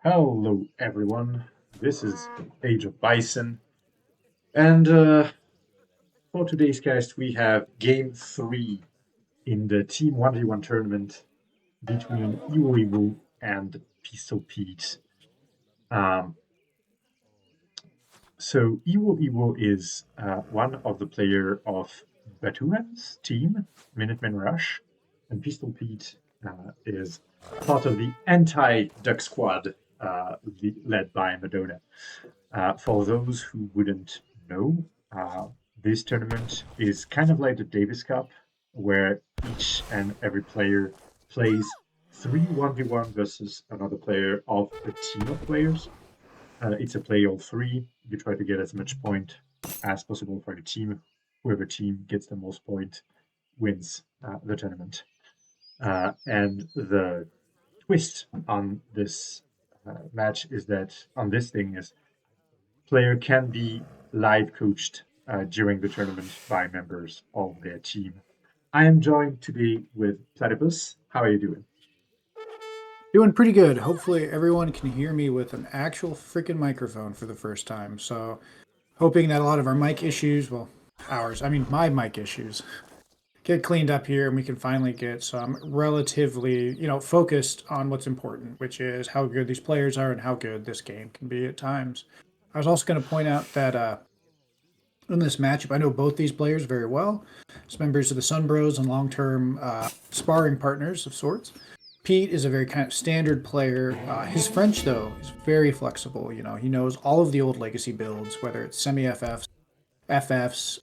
Hello, everyone. This is Age of Bison, and for today's cast, we have Game 3 in the Team 1v1 tournament between Ewo Ewo and Pistol Pete. Um, so, Ewo Ewo is one of the player of Baturan's team, Minutemen Rush, and Pistol Pete is part of the anti-Duck Squad led by Madonna. For those who wouldn't know, this tournament is kind of like the Davis Cup, where each and every player plays three 1v1 versus another player of a team of players. It's a play all three. You try to get as much point as possible for your team. Whoever team gets the most point wins the tournament. And the twist on this match is that on this thing is player can be live coached during the tournament by members of their team. I am joined today with Platypus. How are you doing? Doing pretty good. Hopefully, everyone can hear me with an actual freaking microphone for the first time. So, hoping that a lot of our mic issues, well, my mic issues, get cleaned up here and we can finally get some relatively, focused on what's important, which is how good these players are and how good this game can be at times. I was also going to point out that in this matchup, I know both these players very well as members of the Sunbros and long term sparring partners of sorts. Pete is a very kind of standard player. His French, though, is very flexible. He knows all of the old legacy builds, whether it's semi FFs, FFs,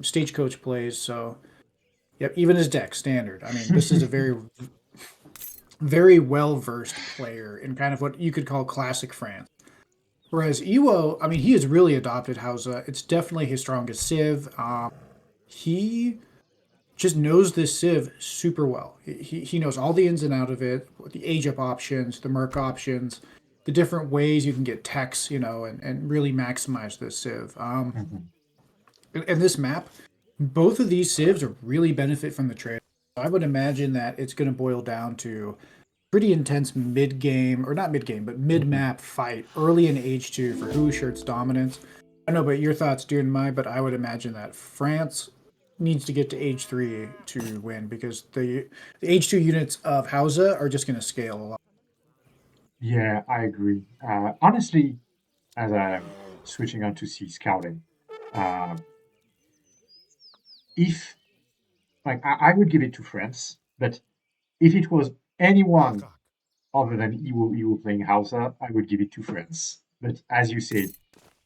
stagecoach plays. So, yep, even his deck standard. I mean, this is a very, very well versed player in kind of what you could call classic France. Whereas Iwo, I mean, he has really adopted Hausa. It's definitely his strongest civ. He just knows this civ super well. He knows all the ins and out of it, the age up options, the merc options, the different ways you can get techs, and really maximize this civ. Mhm. And this map, both of these civs are really benefit from the trade. I would imagine that it's going to boil down to pretty intense mid game, or not mid game, but mid Mhm. map fight early in H2 for who asserts dominance. I don't know about your thoughts, Dunamai, but I would imagine that France needs to get to H3 to win because the H2 units of Hausa are just going to scale a lot. Yeah, I agree. Honestly, as I'm switching on to C scouting, uh, if I would give it to France, but if it was anyone other than Iwo Iwo playing Hausa, I would give it to France. But as you said,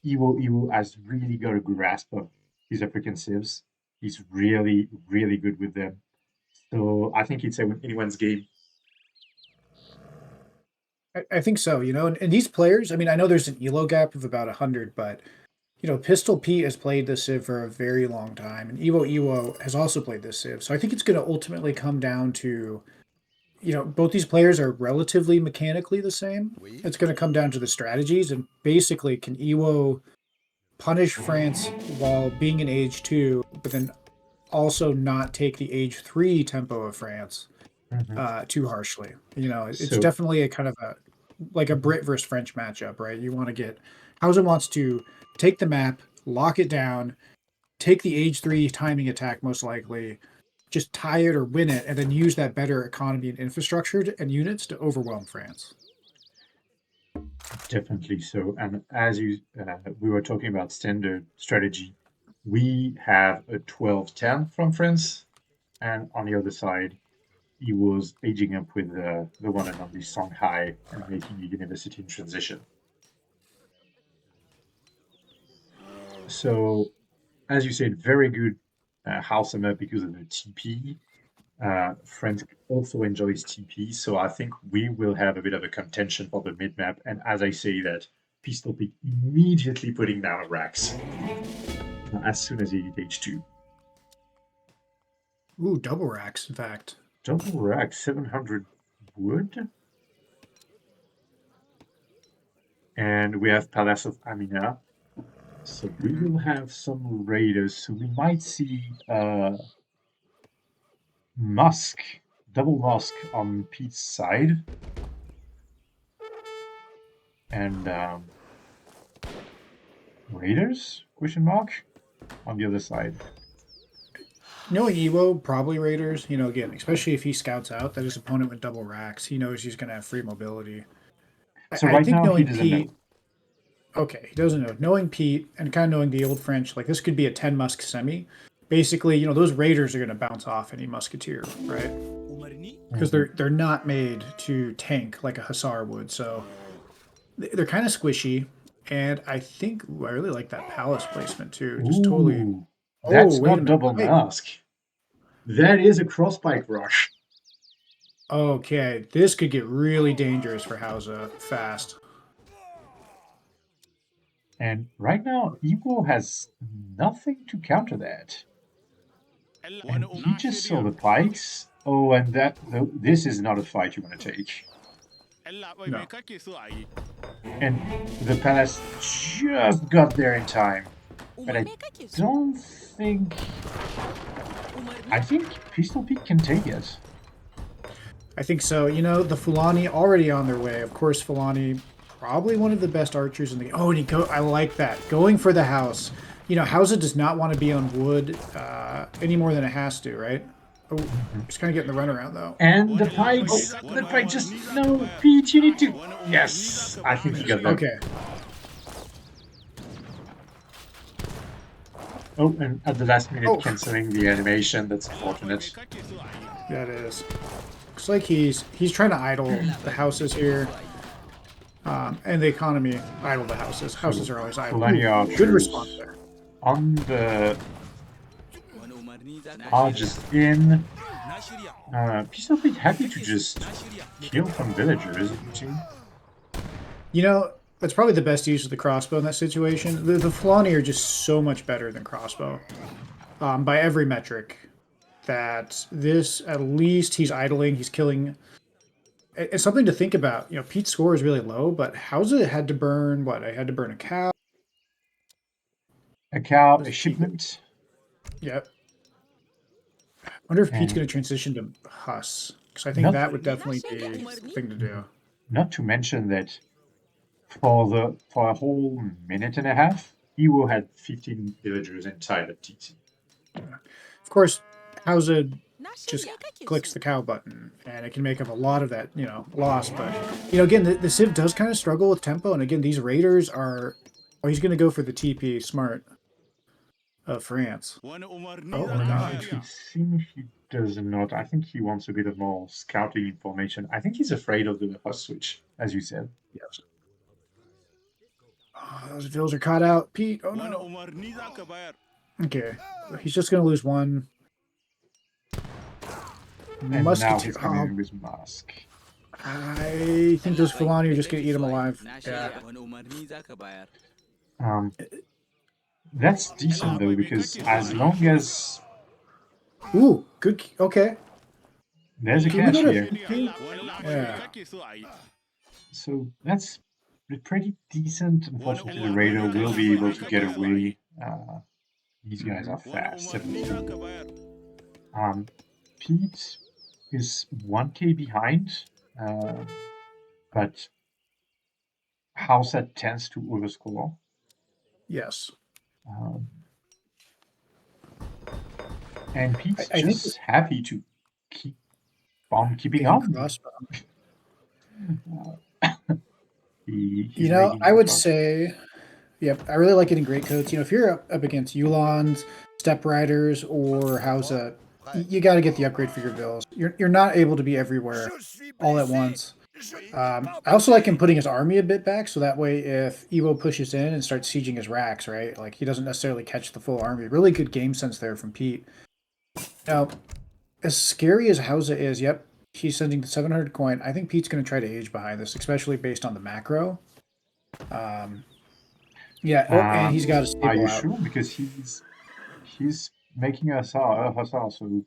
Iwo has really got a grasp of his African civs. He's really, really good with them. So I think it's anyone's game. I think so, and these players, I mean, I know there's an elo gap of about 100, but Pistol Pete has played this Civ for a very long time, and Evo Evo has also played this Civ. So I think it's going to ultimately come down to, both these players are relatively mechanically the same. It's going to come down to the strategies, and basically, can Evo punish France while being in age two, but then also not take the age three tempo of France Mhm. too harshly? It's So, definitely a kind of like a Brit versus French matchup, right? You want to get Hausa wants to take the map, lock it down, take the age three timing attack most likely, just tie it or win it, and then use that better economy and infrastructure and units to overwhelm France. definitely so. And as we were talking about standard strategy, we have a 12-10 from France, and on the other side, he was aging up with the one and only Songhai and making a university in transition. So, as you said, very good house summer because of the TP. France also enjoys TP, so I think we will have a bit of a contention for the mid map. And as I say that, Pistol Pete immediately putting down racks as soon as he hit H2. Ooh, double racks, in fact. Double rack, 700 wood. And we have Palace of Amina. So we Mm-hmm. will have some raiders. So we might see Musk, double Musk on Pete's side. And Raiders? Question mark? On the other side. Knowing Evo, probably Raiders. You know, again, especially if he scouts out that his opponent with double racks, he knows he's going to have free mobility. So I right think now he knowing doesn't Pete, know. okay, he doesn't know. Knowing Pete and kind of knowing the old French, like this could be a 10 musk semi. Basically, you know, those Raiders are going to bounce off any musketeer, right? Because Mhm. they're not made to tank like a hussar would. So they're kind of squishy. And I think ooh, I really like that palace placement too. Just totally. Ooh, Oh, that's wait a not minute. double Wait. mask. That is a crossbike rush. Okay, this could get really dangerous for Hausa fast. And right now, Evo has nothing to counter that. And he just saw the pikes. Oh, and this is not a fight you want to take. No. And the palace just got there in time. But I don't think. I think Pistol Pete can take it. I think so. You know, the Fulani already on their way. Of course, Fulani probably one of the best archers in the game. Oh, and he go. I like that. Going for the house. You know, Hausa does not want to be on wood any more than it has to, right? Oh, Mhm. just kind of getting the runaround though. And the Oh, pikes. The pike just. No, Pete, you need to. Yes, I think he yes. got there. Okay. Oh, and at the last minute, Oh, canceling the animation. That's unfortunate. that is. Looks like he's trying to idle the houses here. And the economy idle the houses. Houses So, are always idle. Fulani Ooh, good response archers there. on the are just in. Pistol Pete happy to just kill some villagers, it would seem. You know, that's probably the best use of the crossbow in that situation. The Fulani are just so much better than crossbow by every metric. That this, at least he's idling, he's killing. It's something to think about. You know, Pete's score is really low, but Hausa had to burn what? I had to burn a cow. A cow, What a does Pete get? shipment, Yep. I wonder if Pete's and going to transition to Huss, because I think not that would definitely be the thing to do. not to mention that for a whole minute and a half, Iwo had 15 villagers inside of TC. Of course, Hausa just clicks the cow button, and it can make up a lot of that, you know, loss. But you know, again, the Civ does kind of struggle with tempo, and again, these raiders are. Oh, he's going to go for the TP smart of France. Oh my God! It seems he does not. I think he wants a bit of more scouting information. I think he's afraid of the host switch, as you said. Yes. Oh, those vills are caught out. Pete. Oh no. Okay, he's just going to lose one. And now Musketeer. he's coming Oh, in with mask. I think those Fulani are just going to eat him alive. Yeah. Um, that's decent though, because as long as Ooh, good. Okay. there's a Can we cache go to here, 15? Yeah. so that's pretty decent. Unfortunately, the Raider will be able to get away. These guys are fast, 17. Pete is 1k behind, but Hausa tends to overscore. Yes. Um, and Pete's I think just happy to keep on keeping picking on. crossbow. He's You know, raiding I the would crossbow. say, yep, I really like getting great coats. You know, if you're up against Yulons, Step Riders, or Hausa, you got to get the upgrade for your bills. You're not able to be everywhere all at once. I also like him putting his army a bit back, so that way if Evo pushes in and starts sieging his racks, right, like he doesn't necessarily catch the full army. Really good game sense there from Pete. Now, as scary as Hausa is, yep, he's sending the 700 coin. I think Pete's going to try to age behind this, especially based on the macro. Um, yeah. Oh, and he's got a Are stable you out. sure? Because he's making a hussar, so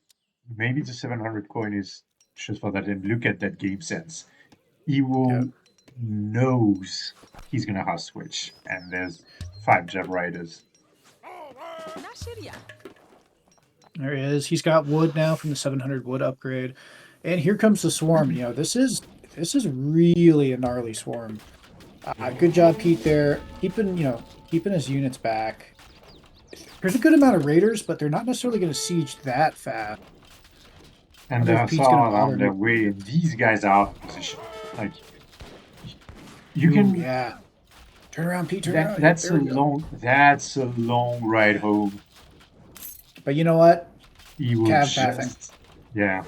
maybe the 700 coin is just for that. And look at that game sense. Yep. Iwo knows he's gonna house switch, and there's 5 jab riders. There he is. He's got wood now from the 700 wood upgrade, and here comes the swarm. You know, this is really a gnarly swarm. Good job, Pete. There, keeping his units back. There's a good amount of raiders, but they're not necessarily going to siege that fast. And Wonder I if Pete's going saw to it on bother. their way, and these guys are out of position. Like, you Ooh, can. yeah. Turn around, Pete. Turn around. Yep, That's there a we go. long ride home. But you know what? He will Cav pathing. just, yeah,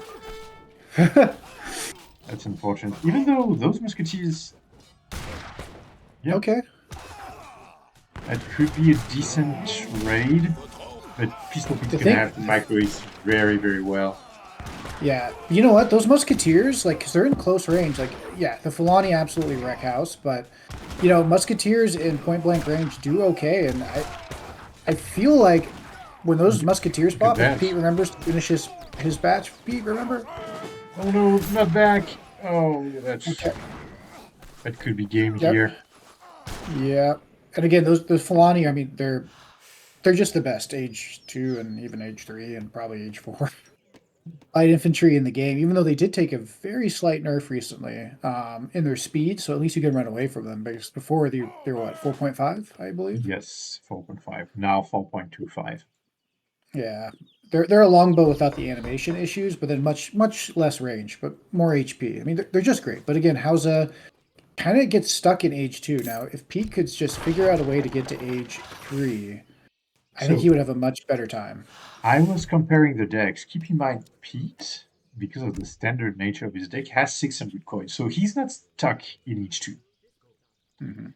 that's unfortunate. Even though those musketeers, yeah, Okay. that could be a decent raid, but Pistol Pete's The gonna thing, have to microwave very, very well. yeah. You know what? Those musketeers, like, because they're in close range. Like, yeah, the Fulani absolutely wreck house, but musketeers in point blank range do okay, and I feel like when those musketeers Look at pop, if that. Pete remembers to finish his batch, Pete, remember? Oh no, not back. Oh, Okay. that could be game Yep. here. Yeah. And again, those Fulani, I mean, they're just the best, age 2 and even age 3 and probably age 4. Light infantry in the game, even though they did take a very slight nerf recently in their speed, so at least you can run away from them. Because before they were what, 4.5, I believe. Yes, 4.5. Now 4.25. Yeah, they're a longbow without the animation issues, but then much less range, but more HP. I mean, they're just great. But again, Hausa kind of gets stuck in age 2 now. If Pete could just figure out a way to get to age 3, I think So he would have a much better time. I was comparing the decks. Keep in mind, Pete, because of the standard nature of his deck, has 600 coins, so he's not stuck in H2. Hmm.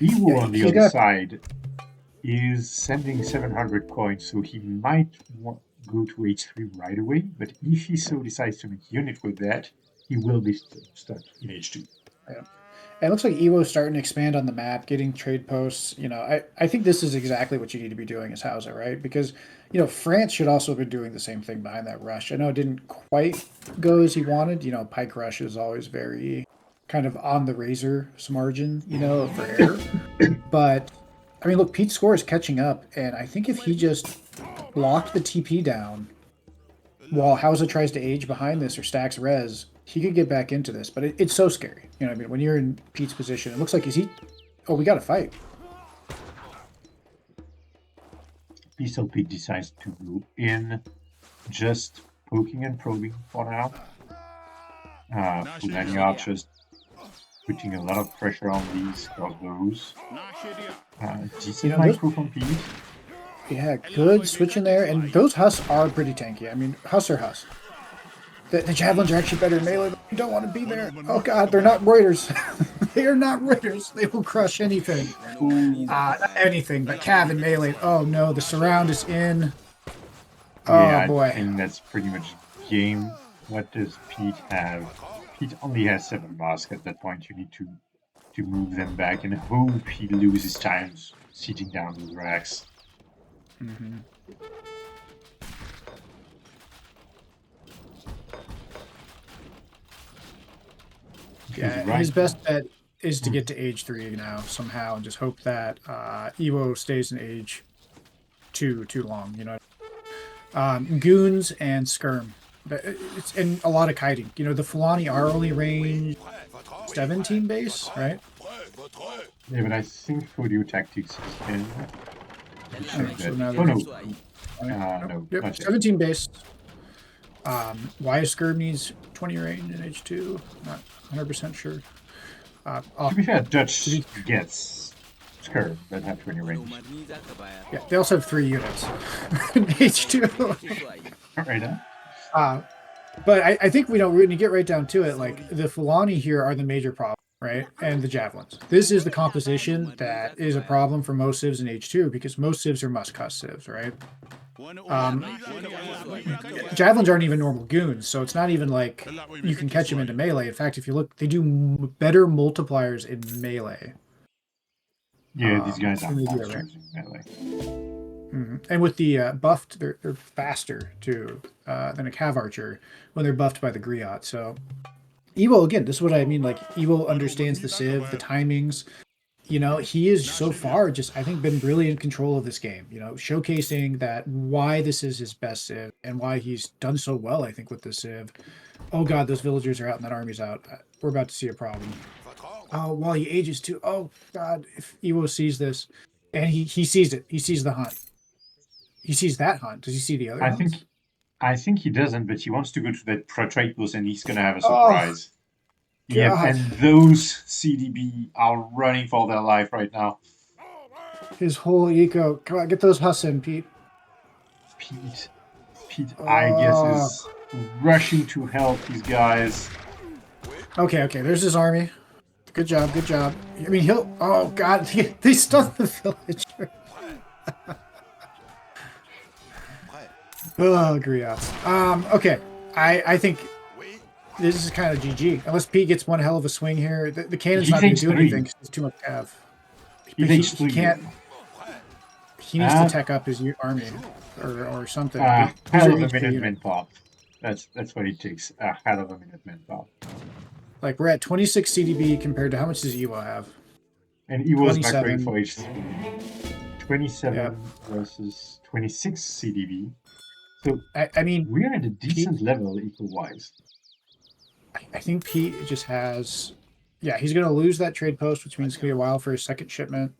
Ewo, Yeah, on the he's other got. side, is sending 700 coins, so he might go to H3 right away, but if he so decides to make unit with that, he will be stuck in H2. Yeah. It looks like Evo's starting to expand on the map, getting trade posts. I think this is exactly what you need to be doing as Hausa, right? Because, France should also have been doing the same thing behind that rush. I know it didn't quite go as he wanted. Pike rush is always very kind of on the razor's margin, for error. But, I mean, look, Pete's score is catching up. And I think if he just locked the TP down while Hausa tries to age behind this or stacks res, he could get back into this. But it's so scary. You know what I mean? When you're in Pete's position, it looks like, is he... Oh, we got to fight. Pistol Pete decides to go in, just poking and probing for now. Fulani are just putting a lot of pressure on these crossbows. Decent micro from Pete. Yeah, good switch in there. And those Huss are pretty tanky. I mean, Huss are Huss. The javelins are actually better in melee. You don't want to be there. Oh god, they're not Reuters. They are not Reuters. They will crush anything. Not anything, but Cav and melee. Oh no, the surround is in. Yeah, Oh I boy. think that's pretty much game. What does Pete have? Pete only has 7 masks at that point. You need to move them back and hope he loses time sitting down with racks. Mm-hmm. Yeah, Right his best bet is to Hmm. get to age 3 now somehow, and just hope that Evo stays in age 2 too long. Goons and skirm. It's and a lot of kiting. The Fulani are only range 17 base, right? Yeah, but I think Audio Tactics is in. Check So that. now Oh no, nope, no, yep, not yet. 17 base. Why skirm needs 20 range in H2? Not 100% sure. To be fair, Dutch to be, gets Skirm that have 20 range. yeah, they also have 3 units in H2. Right now. But I think when you get right down to it, like the Fulani here are the major problem, right? And the javelins. This is the composition that is a problem for most civs in H2 because most civs are must-cuss civs, right? Javelins aren't even normal goons, so it's not even like you can catch them into melee. In fact, if you look, they do better multipliers in melee. Yeah, these guys are than they do at monsters in melee. And with the buffed, they're faster too than a Cav Archer when they're buffed by the Griot. So Evo, again, this is what I mean. Like Evo understands the Civ, the timings. He is so far just I think been really in control of this game. Showcasing that why this is his best Civ and why he's done so well. I think with the Civ. Oh god, those villagers are out and that army's out. We're about to see a problem. Oh, while he ages too. Oh God, if Ewo sees this, and he sees it, he sees the hunt. He sees that hunt. Does he see the other I think hunts? I think he doesn't, but he wants to go to that trade post, and he's gonna have a Oh surprise. Yep, God, and those CDB are running for their life right now. his whole eco. Come on, get those husks in, Pete. Pete, Pete, I guess, Oh, is rushing to help these guys. okay, okay. There's his army. Good job, good job. I mean, he'll. Oh God, they stunned the villager. Oh, griots. Okay. I think this is kind of GG. Unless Pete gets one hell of a swing here. The cannon's He's not going to age do anything three. because it's too much cav. He's But age he three. can't. He needs to Uh, tech up his army or something. These hell are of a HP units. Minuteman pop. That's what it takes. A hell of a Minuteman pop. Like we're at 26 CDB compared to how much does Ewo have? And he was back going 27. for H3. Yep. 27 versus 26 CDB. So I mean, we're at a Pete. decent level equal wise. I think Pete just has. Yeah, he's going to lose that trade post, which means it's going to be a while for his second shipment.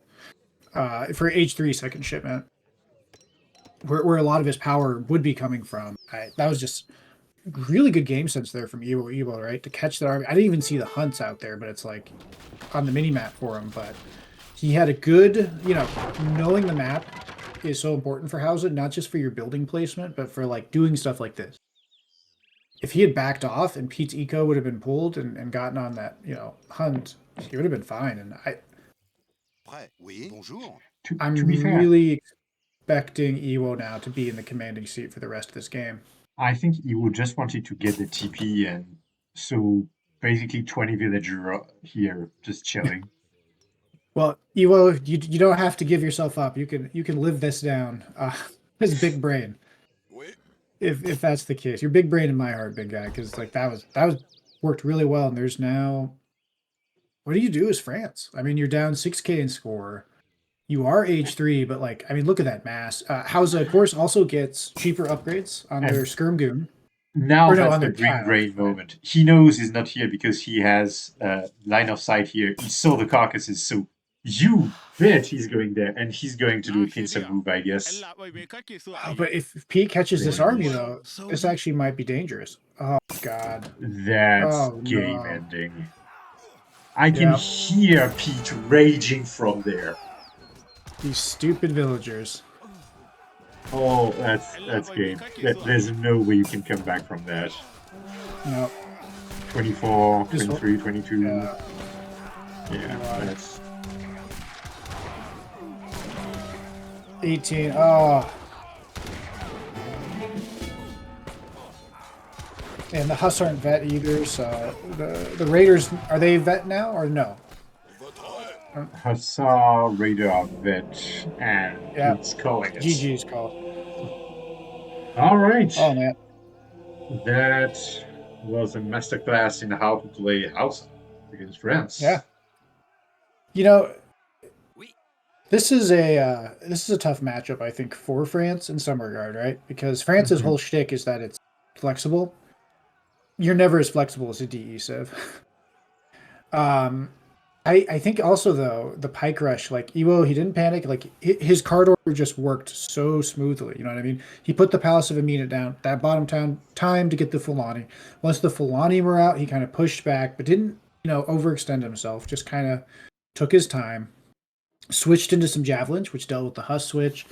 For H3 second shipment, where a lot of his power would be coming from. That was just really good game sense there from Evo, right? To catch that army. I didn't even see the hunts out there, but it's like on the mini map for him. But he had a good, knowing the map is so important for Hausa, not just for your building placement, but for like doing stuff like this. If he had backed off and Pete's eco would have been pulled and gotten on that, hunt, he would have been fine. And To be I'm fair, really expecting Ewo now to be in the commanding seat for the rest of this game. I think he would just wanted to get the TP, and so basically 20 villager here just chilling. Well, Ewo, you don't have to give yourself up. You can live this down. His big brain, if that's the case, your big brain in my heart, big guy, because like that was worked really well. And there's now, what do you do as France? I mean, you're down 6K in score. You are H3, but like, I mean, look at that mass. Hausa, of course, also gets cheaper upgrades on their And Skirm Goon. now Or no, that's on the their big cav. brain moment. He knows he's not here because he has line of sight here. He saw the carcasses, so you bet he's going there, and he's going to do a pincer move, I guess. Oh, but if Pete catches There this it army, is. though, this actually might be dangerous. Oh, God. That's Oh, game no. ending. I can Yep. hear Pete raging from there. These stupid villagers. Oh, that's game. There's no way you can come back from that. Nope. 24, Just, 23, 22. yeah. Yeah, God. that's 18. Oh. And the Huss aren't vet either, so the Raiders, are they vet now or no? Hussar, Radar, Vet, and Yeah. Pete's calling it. GG's called. All right. Oh, man. That was a masterclass in how to play House against Yeah. France. You know, this is a tough matchup, I think, for France in some regard, right? Because France's Mhm. whole shtick is that it's flexible. You're never as flexible as a DE Civ. um, I think also though the Pike Rush, like Ewo, he didn't panic. Like his card order just worked so smoothly. You know what I mean? He put the Palace of Amina down. That bottom town time to get the Fulani. Once the Fulani were out, he kind of pushed back, but didn't overextend himself. Just kind of took his time. Switched into some javelins, which dealt with the Huss switch.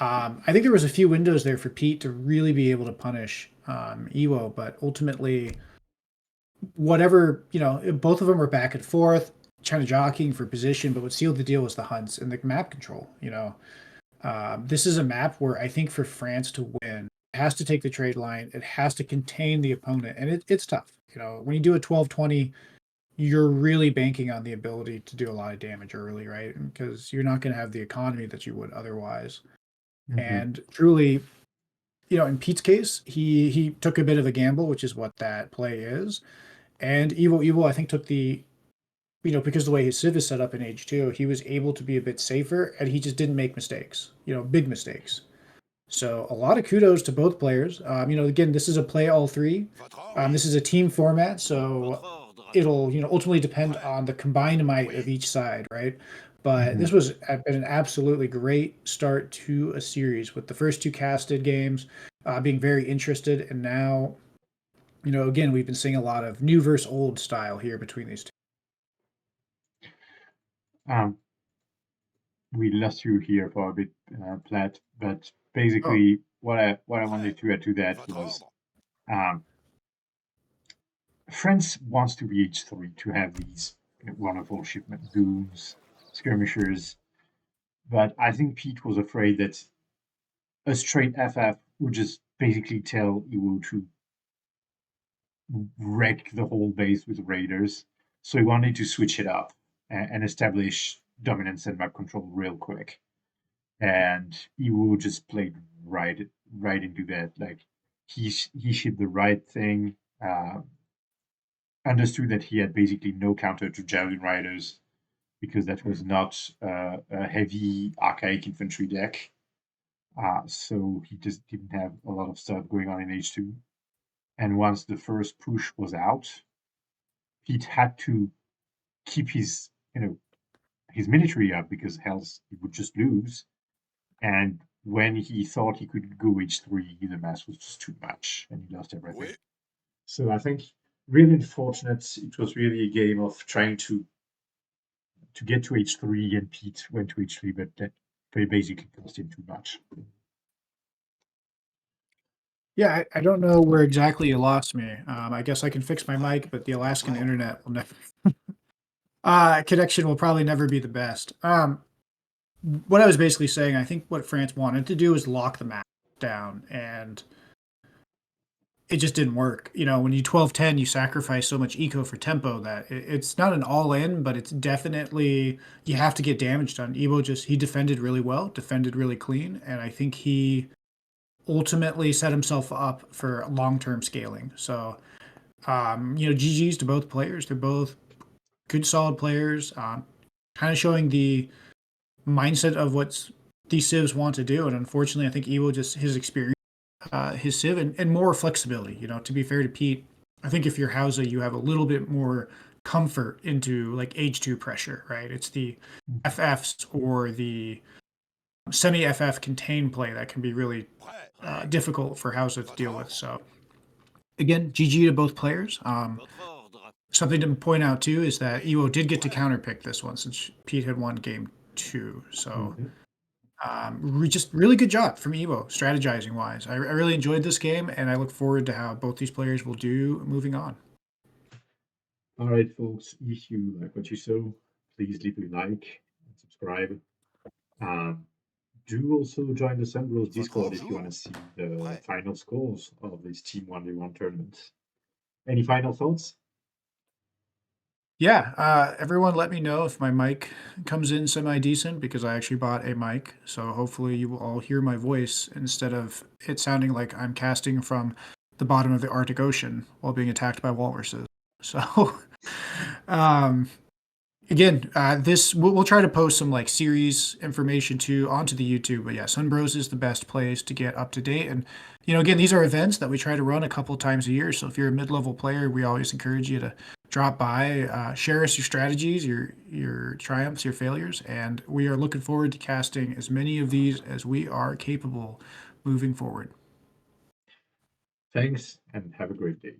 I think there was a few windows there for Pete to really be able to punish Ewo, but ultimately, whatever both of them were back and forth, kind of jockeying for position. But what sealed the deal was the hunts and the map control. This is a map where I think for France to win, it has to take the trade line. It has to contain the opponent, and it's tough. When you do a 12-20, you're really banking on the ability to do a lot of damage early, right? Because you're not going to have the economy that you would otherwise. Mhm. And truly, in Pete's case, he took a bit of a gamble, which is what that play is. And Evo, I think, took the, because the way his Civ is set up in H2, he was able to be a bit safer and he just didn't make mistakes, big mistakes. So a lot of kudos to both players. Again, this is a play all three. This is a team format, so it'll ultimately depend on the combined might of each side, right? But Mhm. this was been an absolutely great start to a series with the first two casted games being very interested, and now again we've been seeing a lot of new versus old style here between these two. Um, we lost you here for a bit, Platt, but Oh, basically what I wanted to add to that was um, France wants to be H3 to have these wonderful shipment booms, skirmishers, but I think Pete was afraid that a straight FF would just basically tell Iwo to wreck the whole base with raiders. So he wanted to switch it up and establish dominance and map control real quick. And Iwo just played right into that. Like he shipped the right thing. Understood that he had basically no counter to javelin riders because that was not a heavy archaic infantry deck. So he just didn't have a lot of stuff going on in H2. And once the first push was out, he had to keep his military up because else he would just lose. And when he thought he could go H3, the mass was just too much and he lost everything. So I think really unfortunate. It was really a game of trying to get to H3 and Pete went to H3, but that they basically cost him too much. yeah, I don't know where exactly you lost me. I guess I can fix my mic, but the Alaskan internet will never. Connection will probably never be the best. What I was basically saying, I think what France wanted to do is lock the map down, and it just didn't work. When you 12-10, you sacrifice so much eco for tempo that it's not an all in, but it's definitely you have to get damage done. Evo he defended really well, defended really clean, and I think he ultimately set himself up for long term scaling. So, GG's to both players. They're both good, solid players. Kind of showing the mindset of what these civs want to do. And unfortunately, I think Evo just his experience, his civ, and more flexibility. To be fair to Pete, I think if you're Hausa, you have a little bit more comfort into like H2 pressure, right? It's the FFs or the semi FF contain play that can be really difficult for Hausa to deal with. So again, GG to both players. Something to point out too is that Evo did get to counterpick this one since Pete had won game two. So Mhm. just really good job from Evo strategizing wise. I really enjoyed this game, and I look forward to how both these players will do moving on. All right, folks, if you like what you saw, please leave a like and subscribe. Um, do also join the Sunbros Discord if you want to see the final scores of this Team 1v1 tournament. Any final thoughts? Yeah, everyone let me know if my mic comes in semi decent because I actually bought a mic. So hopefully you will all hear my voice instead of it sounding like I'm casting from the bottom of the Arctic Ocean while being attacked by walruses. So, um, again, this we'll try to post some like series information too onto the YouTube. But yeah, Sunbros is the best place to get up to date. And again, these are events that we try to run a couple times a year. So if you're a mid-level player, we always encourage you to drop by, share us your strategies, your triumphs, your failures, and we are looking forward to casting as many of these as we are capable moving forward. Thanks and have a great day.